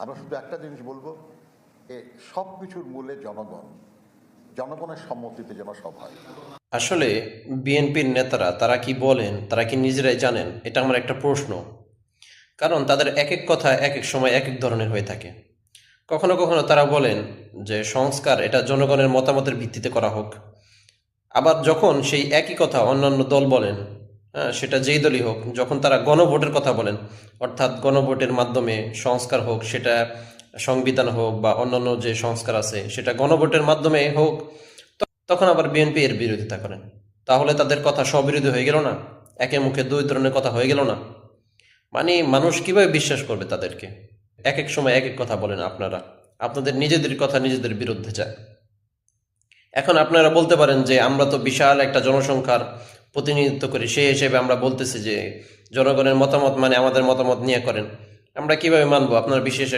আমরা শুধু একটা জিনিস বলবো, যে সব কিছুর মূলে জনগণ, জনগণের সম্মতিতে যেন সব হয়। আসলে বিএনপির নেতারা তারা কি বলেন, তারা কি নিজেরাই জানেন? এটা আমার একটা প্রশ্ন। কারণ তাদের এক এক কথা এক এক সময় এক এক ধরনের হয়ে থাকে। কখনো কখনো তারা বলেন যে সংস্কার এটা জনগণের মতামতের ভিত্তিতে করা হোক। আবার যখন সেই একই কথা অন্যান্য দল বলেন, হ্যাঁ, সেটা যেই দলই হোক, যখন তারা গণভোটের কথা বলেন, অর্থাৎ গণভোটের মাধ্যমে সংস্কার হোক, সেটা সংবিধান হোক বা অন্যান্য যে সংস্কার আছে সেটা গণভোটের মাধ্যমে হোক, তখন আবার বিএনপি এর বিরোধিতা করেন। তাহলে তাদের কথা স্ববিরোধী হয়ে গেল না? একে মুখে দুই ধরনের কথা হয়ে গেল না? মানে মানুষ কিভাবে বিশ্বাস করবে তাদেরকে? এক এক সময় এক এক কথা বলেন আপনারা, আপনাদের নিজেদের কথা নিজেদের বিরুদ্ধে যায়। এখন আপনারা বলতে পারেন যে আমরা তো বিশাল একটা জনসংখ্যার প্রতিনিধিত্ব করি, সেই হিসেবে আমরা বলতেছি যে জনগণের মতামত মানে আমাদের মতামত নিয়ে করেন। আমরা কিভাবে মানবো আপনার বিশেষ